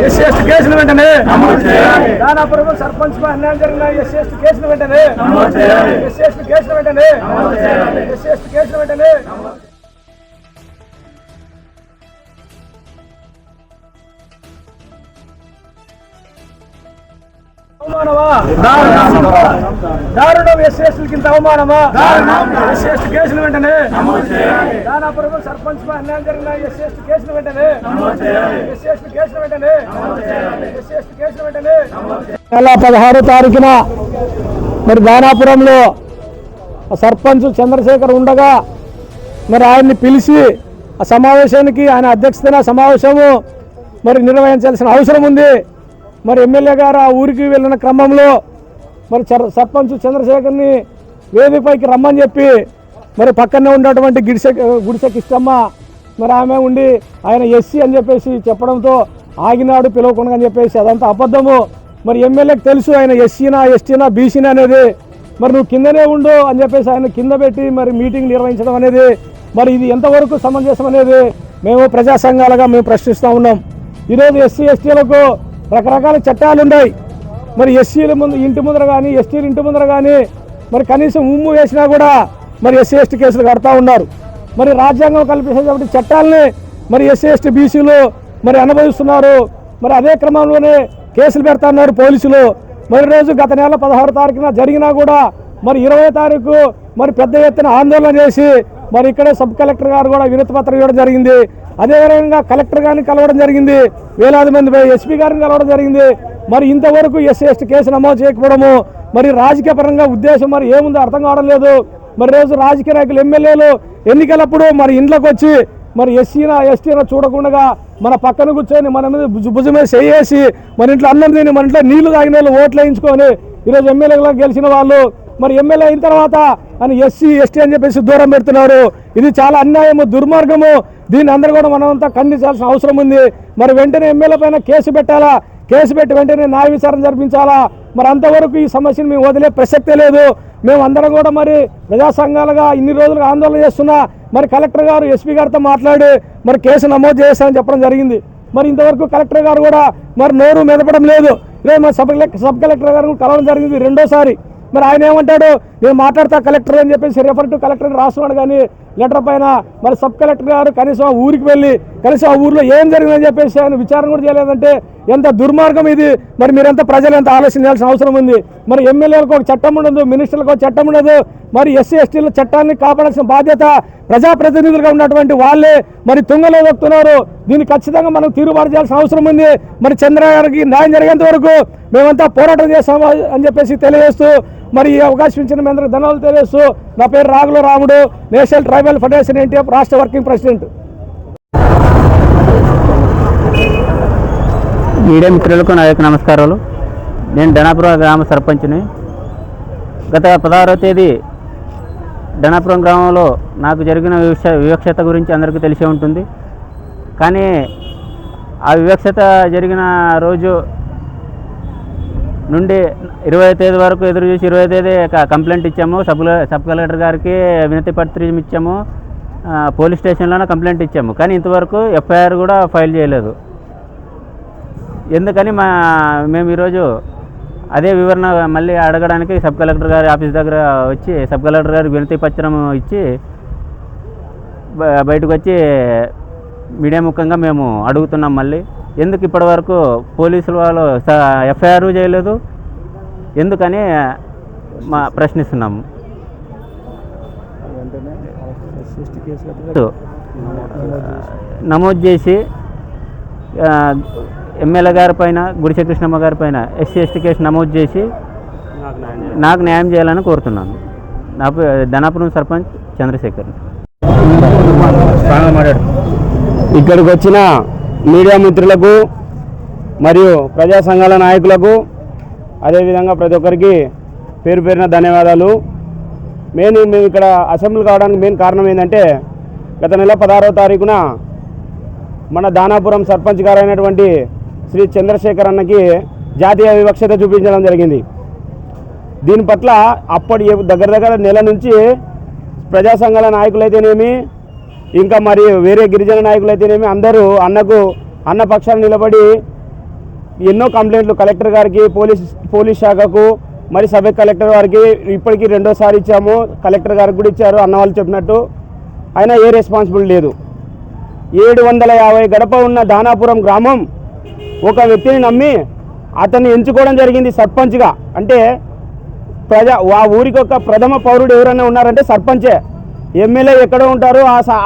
SC ST కేసులు వెంటనే దానాపురం సర్పంచ్ అన్యాయం జరిగిన ఎస్సీ ఎస్టీ కేసులు వెంటనే ఎస్సీ ఎస్టీ కేసులు వెంటనే ఎస్సీ ఎస్టీ కేసులు వెంటనే దారుణం ఎస్సీ ఎస్టీలకి ఇంత అవమానమా? ఎస్సీ ఎస్టీ కేసులు వెంటనే దానాపురం సర్పంచ్ అన్యాయం జరిగిన ఎస్సీ ఎస్టీ కేసులు వెంటనే ఎస్సీ ఎస్టీ కేసులు వెంటనే ఎస్సీ ఎస్టీ కేసులు వెంటనే. నెల 16వ తారీఖున మరి దానాపురంలో సర్పంచ్ చంద్రశేఖర్ ఉండగా మరి ఆయన్ని పిలిచి ఆ సమావేశానికి ఆయన అధ్యక్షతన సమావేశము మరి నిర్వహించాల్సిన అవసరం ఉంది. మరి ఎమ్మెల్యే గారు ఆ ఊరికి వెళ్ళిన క్రమంలో మరి సర్పంచ్ చంద్రశేఖర్ని వేదికపైకి రమ్మని చెప్పి మరి పక్కనే ఉన్నటువంటి గుడిసె కిష్టమ్మ మరి ఆమె ఉండి ఆయన ఎస్సీ అని చెప్పేసి చెప్పడంతో ఆగినాడు పిలవకుండా అని చెప్పేసి అదంతా అబద్ధము. మరి ఎమ్మెల్యేకి తెలుసు ఆయన ఎస్సీనా ఎస్టీనా బీసీనా అనేది. మరి నువ్వు కిందనే ఉండు అని చెప్పేసి ఆయన కింద పెట్టి మరి మీటింగ్ నిర్వహించడం అనేది మరి ఇది ఎంతవరకు సమంజసం అనేది మేము ప్రజా సంఘాలుగా మేము ప్రశ్నిస్తూ ఉన్నాం. ఈరోజు ఎస్సీ ఎస్టీలకు రకరకాల చట్టాలు ఉన్నాయి. మరి ఎస్సీల ముందు ఇంటి ముందర కానీ ఎస్టీలు ఇంటి ముందర కానీ మరి కనీసం ఉమ్ము వేసినా కూడా మరి ఎస్సీ ఎస్టీ కేసులు కడతా ఉన్నారు. మరి రాజ్యాంగం కల్పించేటువంటి చట్టాలని మరి ఎస్సీ ఎస్టీ బీసీలు మరి అనుభవిస్తున్నారు. మరి అదే క్రమంలోనే కేసులు పెడతా ఉన్నారు పోలీసులు. మరి రోజు గత నెల 16వ తారీఖున జరిగినా కూడా మరి 20వ తారీఖు మరి పెద్ద ఎత్తున ఆందోళన చేసి మరి ఇక్కడే సబ్ కలెక్టర్ గారు కూడా వినతి పత్రం ఇవ్వడం జరిగింది. అదేవిధంగా కలెక్టర్ గారిని కలవడం జరిగింది, వేలాది మంది ఎస్పీ గారిని కలవడం జరిగింది. మరి ఇంతవరకు ఎస్సీ ఎస్టీ కేసు నమోదు చేయకపోవడము మరి రాజకీయ పరంగా ఉద్దేశం మరి ఏముందో అర్థం కావడం లేదు. మరి రోజు రాజకీయ నాయకులు ఎమ్మెల్యేలు ఎన్నికలప్పుడు మరి ఇంట్లోకి వచ్చి మరి ఎస్సీనా ఎస్టీనా చూడకుండా మన పక్కన కూర్చొని మన మీద భుజం మీద చేసి మన ఇంట్లో అన్నం తిని మన ఇంట్లో నీళ్లు తాగిన వాళ్ళు ఓట్లు వేయించుకొని ఈరోజు ఎమ్మెల్యేగా గెలిచిన వాళ్ళు మరి ఎమ్మెల్యే అయిన తర్వాత అని ఎస్సీ ఎస్టీ అని చెప్పేసి దూరం పెడుతున్నారు. ఇది చాలా అన్యాయము, దుర్మార్గము. దీన్ని అందరూ కూడా మనమంతా ఖండించాల్సిన అవసరం ఉంది. మరి వెంటనే ఎమ్మెల్యే పైన కేసు పెట్టాలా, కేసు పెట్టి వెంటనే న్యాయ విచారణ జరిపించాలా. మరి అంతవరకు ఈ సమస్యను మేము వదిలే ప్రసక్తే లేదు. మేము అందరం కూడా మరి ప్రజా సంఘాలుగా ఇన్ని రోజులుగా ఆందోళన చేస్తున్నా మరి కలెక్టర్ గారు ఎస్పీ గారితో మాట్లాడి మరి కేసు నమోదు చేస్తామని చెప్పడం జరిగింది. మరి ఇంతవరకు కలెక్టర్ గారు కూడా మరి నోరు మెదపడం లేదు. ఇదే మరి సబ్ కలెక్టర్ గారు కలవడం జరిగింది రెండోసారి. మరి ఆయన ఏమంటాడు, నేను మాట్లాడతా కలెక్టర్ అని చెప్పేసి రెఫర్ టు కలెక్టర్ రాస్తున్నాడు. కానీ లెటర్ పైన మరి సబ్ కలెక్టర్ గారు కనీసం ఆ ఊరికి వెళ్ళి కనీసం ఆ ఊరిలో ఏం జరిగిందని చెప్పేసి ఆయన విచారణ కూడా చేయలేదంటే ఎంత దుర్మార్గం ఇది. మరి మీరంతా ప్రజలు ఎంత ఆలోచించాల్సిన అవసరం ఉంది. మరి ఎమ్మెల్యేలకు ఒక చట్టం ఉండదు, మినిస్టర్లకు ఒక చట్టం ఉండదు. మరి ఎస్సీ ఎస్టీల చట్టాన్ని కాపాడాల్సిన బాధ్యత ప్రజాప్రతినిధులుగా ఉన్నటువంటి వాళ్ళే మరి తుంగలో దొక్కుతున్నారు. దీన్ని ఖచ్చితంగా మనం తీరుబాటు చేయాల్సిన అవసరం ఉంది. మరి చంద్ర గారికి న్యాయం జరిగేంత వరకు మేమంతా పోరాటం చేస్తాము అని చెప్పేసి తెలియజేస్తూ మరి ఈ అవకాశం ఇచ్చిన మీ అందరికీ ధన్యవాదాలు తెలియజేస్తూ నా పేరు రాగుల రాముడు, నేషనల్ ట్రైబల్ ఫెడరేషన్ ఎన్టీఎఫ్ రాష్ట్ర వర్కింగ్ ప్రెసిడెంట్. మీడియా మిత్రులకు నా యొక్క నమస్కారాలు. నేను ధనాపురం గ్రామ సర్పంచ్ని. గత 16వ తేదీ ధనాపురం గ్రామంలో నాకు జరిగిన వివక్షత గురించి అందరికీ తెలిసే ఉంటుంది. కానీ ఆ వివక్షత జరిగిన రోజు నుండి 20వ తేదీ వరకు ఎదురు చూసి 20వ తేదీ కంప్లైంట్ ఇచ్చాము. సబ్ కలెక్టర్ గారికి వినతి పత్రం ఇచ్చాము, పోలీస్ స్టేషన్లోనే కంప్లైంట్ ఇచ్చాము. కానీ ఇంతవరకు ఎఫ్ఐఆర్ కూడా ఫైల్ చేయలేదు. ఎందుకని మేము ఈరోజు అదే వివరణ మళ్ళీ అడగడానికి సబ్ కలెక్టర్ గారి ఆఫీస్ దగ్గర వచ్చి సబ్ కలెక్టర్ గారికి వినతి పత్రం ఇచ్చి బయటకు వచ్చి మీడియా ముఖంగా మేము అడుగుతున్నాం. మళ్ళీ ఎందుకు ఇప్పటివరకు పోలీసులు వాళ్ళు ఎఫ్ఐఆర్ చేయలేదు, ఎందుకని ప్రశ్నిస్తున్నాము. నమోదు చేసి ఎమ్మెల్యే గారి పైన గుడిసె కృష్ణమ్మ గారి పైన ఎస్సీ ఎస్టీ కేసు నమోదు చేసి నాకు న్యాయం చేయాలని కోరుతున్నాను. నా ధనాపురం సర్పంచ్ చంద్రశేఖర్. ఇక్కడికి వచ్చిన మీడియా మిత్రులకు మరియు ప్రజా సంఘాల నాయకులకు అదేవిధంగా ప్రతి ఒక్కరికి పేరు పేరున ధన్యవాదాలు. మేము ఇక్కడ అసెంబ్లీ కావడానికి మెయిన్ కారణం ఏంటంటే గత నెల 16వ తారీఖున మన దానాపురం సర్పంచ్ గారు అయినటువంటి శ్రీ చంద్రశేఖర్ అన్నకి జాతీయ వివక్షత చూపించడం జరిగింది. దీని పట్ల అప్పటి దగ్గర నెల నుంచి ప్రజా సంఘాల నాయకులైతేనేమి ఇంకా మరి వేరే గిరిజన నాయకులైతేనేమి అందరూ అన్న పక్షాన్ని నిలబడి ఎన్నో కంప్లైంట్లు కలెక్టర్ గారికి, పోలీస్ శాఖకు, మరి సబ్ కలెక్టర్ వారికి ఇప్పటికీ 2వ సారి ఇచ్చాము. కలెక్టర్ గారికి కూడా ఇచ్చారు అన్నవాళ్ళు చెప్పినట్టు. అయినా ఏ రెస్పాన్సిబుల్ లేదు. 750 గడప ఉన్న దానాపురం గ్రామం ఒక వ్యక్తిని నమ్మి అతన్ని ఎంచుకోవడం జరిగింది సర్పంచ్గా. అంటే ఆ ఊరికి ఒక ప్రథమ పౌరుడు ఎవరైనా ఉన్నారంటే సర్పంచే. ఎమ్మెల్యే ఎక్కడ ఉంటారో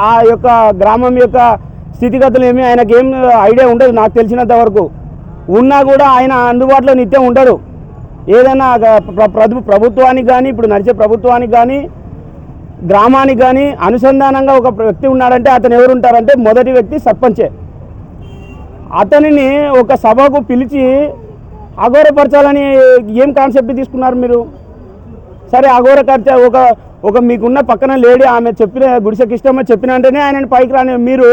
ఆ యొక్క గ్రామం యొక్క స్థితిగతులు ఏమి ఆయనకి ఏం ఐడియా ఉండదు నాకు తెలిసినంత వరకు. ఉన్నా కూడా ఆయన అందుబాటులో నిత్యం ఉండడు. ఏదైనా ప్రభుత్వానికి కానీ, ఇప్పుడు నడిచే ప్రభుత్వానికి కానీ, గ్రామానికి కానీ అనుసంధానంగా ఒక వ్యక్తి ఉన్నాడంటే అతను ఎవరు ఉంటారంటే మొదటి వ్యక్తి సర్పంచే. అతనిని ఒక సభకు పిలిచి అఘోరపరచాలని ఏం కాన్సెప్ట్ తీసుకున్నారు మీరు? సరే, అఘోరపరిచ ఒక మీకున్న పక్కన లేడీ ఆమె చెప్పిన గుడిసెకిష్టమో చెప్పిన అంటేనే ఆయనని పైకి రాని. మీరు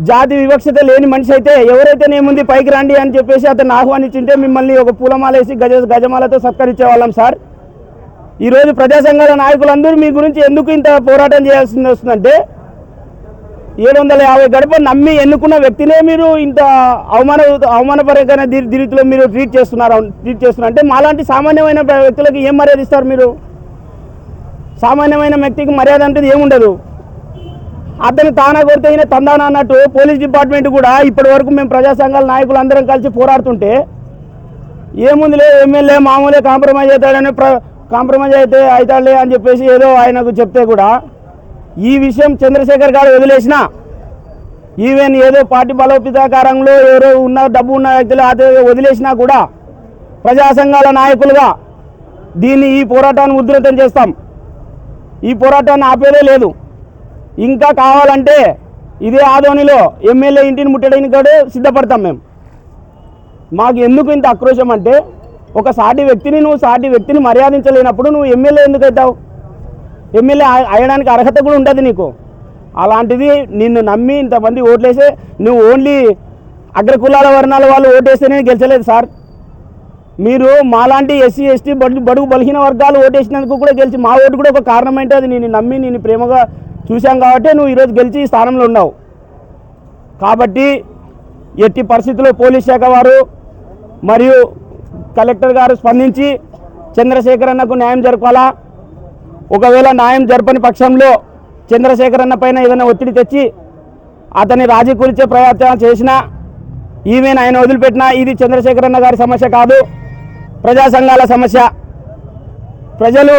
జాతి వివక్షత లేని మనిషి అయితే ఎవరైతేనేముంది పైకి రండి అని చెప్పేసి అతను ఆహ్వానించింటే మిమ్మల్ని ఒక పూలమాల వేసి గజమాలతో సత్కరించే వాళ్ళం సార్. ఈరోజు ప్రజా సంఘాల నాయకులందరూ మీ గురించి ఎందుకు ఇంత పోరాటం చేయాల్సి వస్తుందంటే 750 గడప నమ్మి ఎన్నుకున్న వ్యక్తినే మీరు ఇంత అవమానపరంగా రీతిలో మీరు ట్రీట్ చేస్తున్నారు అంటే మాలాంటి సామాన్యమైన వ్యక్తులకు ఏం మర్యాద ఇస్తారు మీరు? సామాన్యమైన వ్యక్తికి మర్యాద అంటే ఏముండదు. అతను తానా కొడితే ఈయన తందానా అన్నట్టు పోలీస్ డిపార్ట్మెంట్ కూడా ఇప్పటి వరకు మేము ప్రజా సంఘాల నాయకులు అందరం కలిసి పోరాడుతుంటే ఏముందిలే ఎమ్మెల్యే మామూలే కాంప్రమైజ్ అవుతాడులే అని చెప్పేసి ఏదో ఆయనకు చెప్తే కూడా ఈ విషయం చంద్రశేఖర్ గారు వదిలేసినా, ఈవెన్ ఏదో పార్టీ బలోపేతాకారంలో ఎవరో డబ్బు ఉన్న వ్యక్తులు అదే వదిలేసినా కూడా ప్రజా సంఘాల నాయకులుగా ఈ పోరాటాన్ని ఉధృతం చేస్తాం. ఈ పోరాటాన్ని ఆపేదే లేదు. ఇంకా కావాలంటే ఇదే ఆదోనిలో ఎమ్మెల్యే ఇంటిని ముట్టడానికి కూడా సిద్ధపడతాం మేము. మాకు ఎందుకు ఇంత ఆక్రోశం అంటే ఒక సాటి వ్యక్తిని మర్యాదించలేనప్పుడు నువ్వు ఎమ్మెల్యే ఎందుకు అవుతావు? ఎమ్మెల్యే అయ్యడానికి అర్హత కూడా ఉంటుంది నీకు. అలాంటిది నిన్ను నమ్మి ఇంతమంది ఓట్లేసే నువ్వు ఓన్లీ అగ్రకులాల వర్ణాల వాళ్ళు ఓటేస్తేనే గెలిచలేదు సార్. మీరు మాలాంటి ఎస్సీ ఎస్టీ బడుగు బలహీన వర్గాలు ఓటేసినందుకు కూడా గెలిచి మా ఓటు కూడా ఒక కారణం అంటే అది నేను నమ్మి నేను ప్రేమగా చూశాం కాబట్టి నువ్వు ఈరోజు గెలిచి ఈ స్థానంలో ఉన్నావు. కాబట్టి ఎట్టి పరిస్థితుల్లో పోలీస్ శాఖ వారు మరియు కలెక్టర్ గారు స్పందించి చంద్రశేఖర్ అన్నకు న్యాయం జరపాలా. ఒకవేళ న్యాయం జరపని పక్షంలో చంద్రశేఖర్ అన్న పైన ఏదైనా ఒత్తిడి తెచ్చి అతన్ని రాజీ కూల్చే ప్రయత్నం చేసినా, ఈవెన్ ఆయన వదిలిపెట్టినా ఇది చంద్రశేఖర్ అన్న గారి సమస్య కాదు, ప్రజా సంఘాల సమస్య. ప్రజలు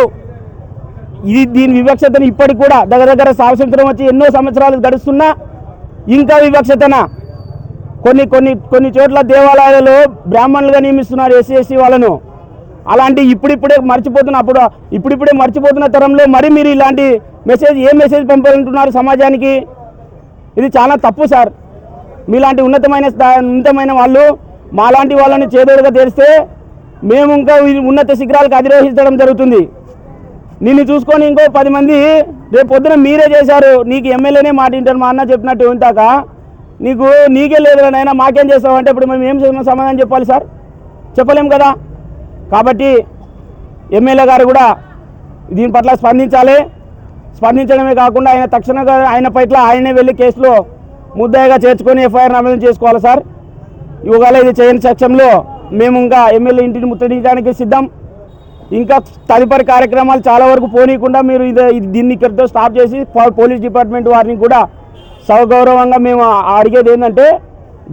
దీని వివక్షతను ఇప్పటికి కూడా దగ్గర స్వాతంత్రం వచ్చి ఎన్నో సంవత్సరాలు గడుస్తున్నా ఇంకా వివక్షతన కొన్ని చోట్ల దేవాలయాలలో బ్రాహ్మణులుగా నియమిస్తున్నారు ఎస్సీ ఎస్టీ వాళ్ళను. అలాంటి ఇప్పుడిప్పుడే మర్చిపోతున్న తరంలో మరి మీరు ఇలాంటి ఏ మెసేజ్ పంపాలంటున్నారు సమాజానికి? ఇది చాలా తప్పు సార్. మీలాంటి ఉన్నతమైన వాళ్ళు మాలాంటి వాళ్ళని చేదోడుగా తెరిస్తే మేము ఇంకా ఉన్నత శిఖరాలకు అధిరోహించడం జరుగుతుంది. నిన్ను చూసుకొని ఇంకో 10 మంది రేపు పొద్దున మీరే చేశారు, నీకు ఎమ్మెల్యేనే మాట వింటారు మా అన్న చెప్పినట్టు ఇంతాక నీకే లేదు నాయన మాకేం చేస్తావు అంటే ఇప్పుడు మేము ఏం సమాధానం చెప్పాలి సార్? చెప్పలేం కదా. కాబట్టి ఎమ్మెల్యే గారు కూడా దీని పట్ల స్పందించడమే కాకుండా ఆయన తక్షణంగా ఆయన పట్ల ఆయనే వెళ్ళి కేసులో ముద్దాయిగా చేర్చుకొని ఎఫ్ఐఆర్ నమోదు చేసుకోవాలి సార్. ఇవాళ ఇది చేయని పక్షంలో మేము ఇంకా ఎమ్మెల్యే ఇంటిని ముట్టడించడానికి సిద్ధం. ఇంకా తదుపరి కార్యక్రమాలు చాలా వరకు పోనీయకుండా మీరు దీన్ని ఇక్కడితో స్టాప్ చేసి పోలీస్ డిపార్ట్మెంట్ వారిని కూడా సగౌరవంగా మేము అడిగేది ఏంటంటే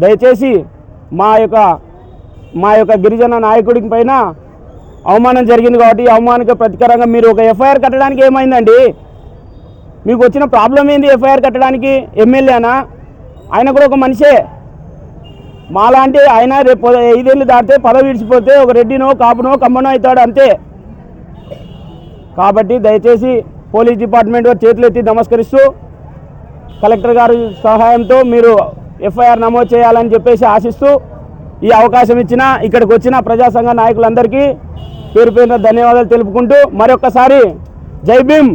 దయచేసి మా యొక్క గిరిజన నాయకుడి పైన అవమానం జరిగింది కాబట్టి అవమానానికి ప్రతీకారంగా మీరు ఒక ఎఫ్ఐఆర్ కట్టడానికి ఏమైందండి? మీకు వచ్చిన ప్రాబ్లం ఏంది ఎఫ్ఐఆర్ కట్టడానికి? ఎమ్మెల్యేనా? ఆయన కూడా ఒక మనిషే. మాలాంటి ఆయన రేపు 5 ఏళ్ళు దాటితే పదవి విడిచిపోతే ఒక రెడ్డినో కాపునో కమ్మనో అవుతాడు అంతే. కాబట్టి దయచేసి పోలీస్ డిపార్ట్మెంట్ వారు చేతులు ఎత్తి నమస్కరిస్తూ కలెక్టర్ గారి సహాయంతో మీరు ఎఫ్ఐఆర్ నమోదు చేయాలని చెప్పేసి ఆశిస్తూ ఈ అవకాశం ఇచ్చిన ఇక్కడికి వచ్చిన ప్రజా సంఘ నాయకులందరికీ పేరు పేరున ధన్యవాదాలు తెలుపుకుంటూ మరొకసారి జై భీమ్.